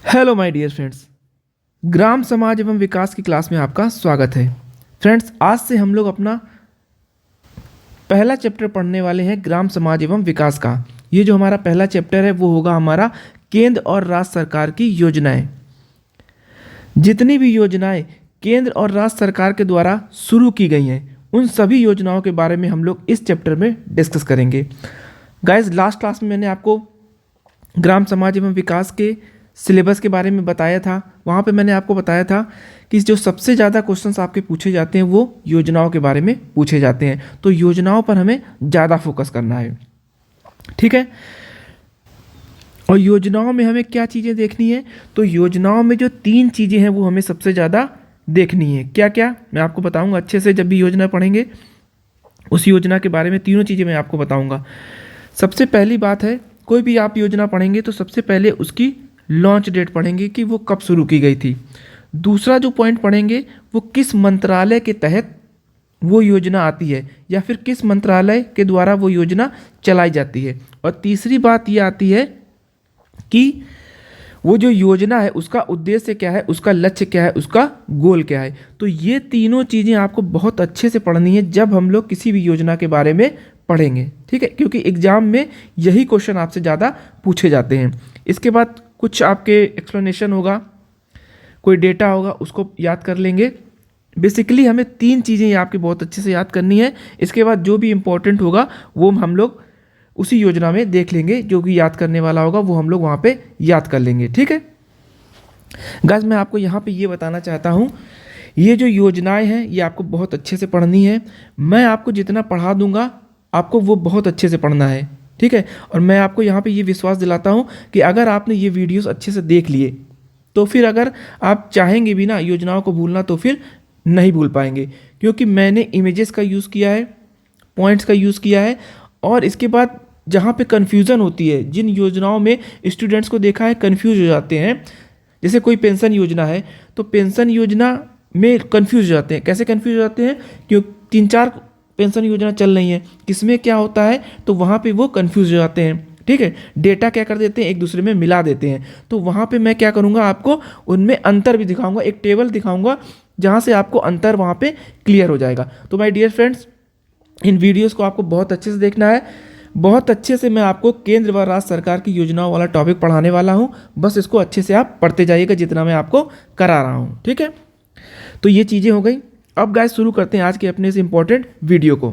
Hello my dear friends, ग्राम समाज एवं विकास की क्लास में आपका स्वागत है। फ्रेंड्स, आज से हम लोग अपना पहला चैप्टर पढ़ने वाले हैं ग्राम समाज एवं विकास का। ये जो हमारा पहला चैप्टर है वो होगा हमारा केंद्र और राज्य सरकार की योजनाएं। जितनी भी योजनाएं केंद्र और राज्य सरकार के द्वारा शुरू की गई हैं उन सभी योजनाओं के बारे में हम लोग इस चैप्टर में डिस्कस करेंगे। गाइस, लास्ट क्लास में मैंने आपको ग्राम समाज एवं विकास के सिलेबस के बारे में बताया था। वहाँ पे मैंने आपको बताया था कि जो सबसे ज़्यादा क्वेश्चंस आपके पूछे जाते हैं वो योजनाओं के बारे में पूछे जाते हैं, तो योजनाओं पर हमें ज़्यादा फोकस करना है, ठीक है। और योजनाओं में हमें क्या चीज़ें देखनी है, तो योजनाओं में जो 3 चीज़ें हैं वो हमें सबसे ज़्यादा देखनी है। क्या क्या मैं आपको बताऊँगा अच्छे से, जब भी योजना पढ़ेंगे उस योजना के बारे में तीनों चीज़ें मैं आपको बताऊँगा। सबसे पहली बात है, कोई भी आप योजना पढ़ेंगे तो सबसे पहले उसकी लॉन्च डेट पढ़ेंगे कि वो कब शुरू की गई थी। दूसरा जो पॉइंट पढ़ेंगे वो किस मंत्रालय के तहत वो योजना आती है या फिर किस मंत्रालय के द्वारा वो योजना चलाई जाती है। और तीसरी बात ये आती है कि वो जो योजना है उसका उद्देश्य क्या है, उसका लक्ष्य क्या है, उसका गोल क्या है। तो ये तीनों चीज़ें आपको बहुत अच्छे से पढ़नी है जब हम लोग किसी भी योजना के बारे में पढ़ेंगे, ठीक है, क्योंकि एग्जाम में यही क्वेश्चन आपसे ज़्यादा पूछे जाते हैं। इसके बाद कुछ आपके एक्सप्लेनेशन होगा, कोई डेटा होगा, उसको याद कर लेंगे। बेसिकली हमें 3 चीज़ें आपकी बहुत अच्छे से याद करनी है। इसके बाद जो भी इम्पोर्टेंट होगा वो हम लोग उसी योजना में देख लेंगे, जो भी याद करने वाला होगा वो हम लोग वहाँ पे याद कर लेंगे, ठीक है। गाइस, मैं आपको यहाँ पे ये बताना चाहता हूँ, ये जो योजनाएं हैं ये आपको बहुत अच्छे से पढ़नी है। मैं आपको जितना पढ़ा दूंगा आपको वो बहुत अच्छे से पढ़ना है, ठीक है। और मैं आपको यहाँ पे ये विश्वास दिलाता हूँ कि अगर आपने ये वीडियोस अच्छे से देख लिए तो फिर अगर आप चाहेंगे भी ना योजनाओं को भूलना तो फिर नहीं भूल पाएंगे, क्योंकि मैंने इमेजेस का यूज़ किया है, पॉइंट्स का यूज़ किया है। और इसके बाद जहाँ पे कन्फ्यूज़न होती है, जिन योजनाओं में स्टूडेंट्स को देखा है कन्फ्यूज हो जाते हैं, जैसे कोई पेंशन योजना है तो पेंशन योजना में कन्फ्यूज हो जाते हैं। कैसे कन्फ्यूज हो जाते हैं, क्यों 3-4 पेंशन योजना चल रही है, किसमें क्या होता है, तो वहाँ पे वो कन्फ्यूज हो जाते हैं, ठीक है। डेटा क्या कर देते हैं, एक दूसरे में मिला देते हैं। तो वहाँ पे मैं क्या करूँगा, आपको उनमें अंतर भी दिखाऊंगा, एक टेबल दिखाऊंगा जहाँ से आपको अंतर वहाँ पे क्लियर हो जाएगा। तो माय डियर फ्रेंड्स, इन वीडियोज़ को आपको बहुत अच्छे से देखना है। बहुत अच्छे से मैं आपको केंद्र व राज्य सरकार की योजनाओं वाला टॉपिक पढ़ाने वाला हूँ, बस इसको अच्छे से आप पढ़ते जाइएगा जितना मैं आपको करा रहा हूँ, ठीक है। तो ये चीज़ें हो गई। अब गाइस शुरू करते हैं आज के अपने इस इम्पोर्टेंट वीडियो को।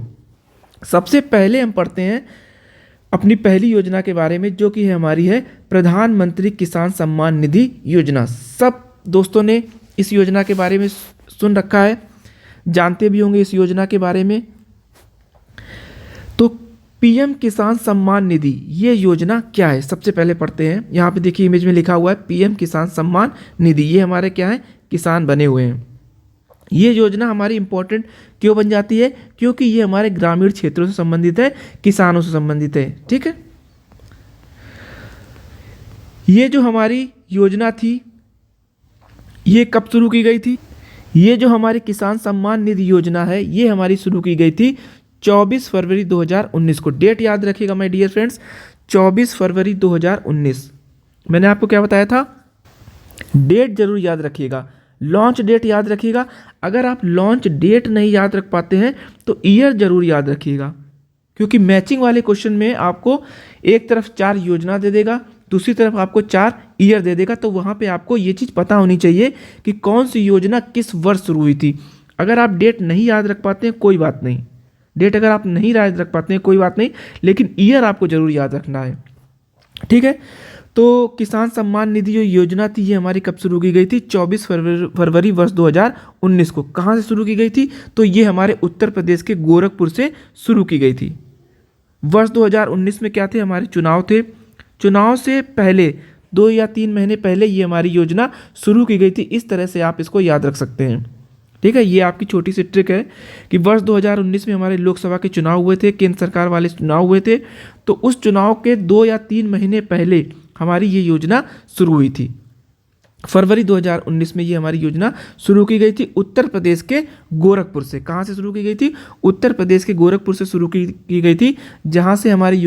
सबसे पहले हम पढ़ते हैं अपनी पहली योजना के बारे में, जो कि हमारी है प्रधानमंत्री किसान सम्मान निधि योजना। सब दोस्तों ने इस योजना के बारे में सुन रखा है, जानते भी होंगे इस योजना के बारे में। तो पीएम किसान सम्मान निधि ये योजना क्या है, सबसे पहले पढ़ते हैं। यहाँ पे देखिए इमेज में लिखा हुआ है पीएम किसान सम्मान निधि। ये हमारे क्या है, किसान बने हुए हैं। ये योजना हमारी इंपॉर्टेंट क्यों बन जाती है, क्योंकि ये हमारे ग्रामीण क्षेत्रों से संबंधित है, किसानों से संबंधित है, ठीक है। ये जो हमारी योजना थी ये कब शुरू की गई थी, ये जो हमारी किसान सम्मान निधि योजना है ये हमारी शुरू की गई थी 24 फरवरी 2019 को। डेट याद रखिएगा माय डियर फ्रेंड्स, 24 फरवरी 2019। मैंने आपको क्या बताया था, डेट जरूर याद रखिएगा, लॉन्च डेट याद रखिएगा। अगर आप लॉन्च डेट नहीं याद रख पाते हैं तो ईयर जरूर याद रखिएगा, क्योंकि मैचिंग वाले क्वेश्चन में आपको एक तरफ 4 योजना दे देगा, दूसरी तरफ आपको 4 ईयर दे देगा। तो वहाँ पे आपको ये चीज़ पता होनी चाहिए कि कौन सी योजना किस वर्ष शुरू हुई थी। अगर आप डेट नहीं याद रख पाते हैं कोई बात नहीं, डेट अगर आप नहीं याद रख पाते हैं कोई बात नहीं, लेकिन ईयर आपको जरूर याद रखना है, ठीक है। तो किसान सम्मान निधि जो योजना थी ये हमारी कब शुरू की गई थी, 24 फरवरी वर्ष 2019 को। कहाँ से शुरू की गई थी, तो ये हमारे उत्तर प्रदेश के गोरखपुर से शुरू की गई थी। वर्ष 2019 में क्या थे, हमारे चुनाव थे। चुनाव से पहले 2 या 3 महीने पहले ये हमारी योजना शुरू की गई थी। इस तरह से आप इसको याद रख सकते हैं, ठीक है। ये आपकी छोटी सी ट्रिक है कि वर्ष 2019 में हमारे लोकसभा के चुनाव हुए थे, केंद्र सरकार वाले चुनाव हुए थे, तो उस चुनाव के 2 या 3 महीने पहले हमारी ये योजना शुरू हुई थी। फरवरी 2019 में ये हमारी योजना शुरू की गई थी उत्तर प्रदेश के गोरखपुर से। कहाँ से शुरू की गई थी, उत्तर प्रदेश के गोरखपुर से शुरू की गई थी, जहाँ से हमारी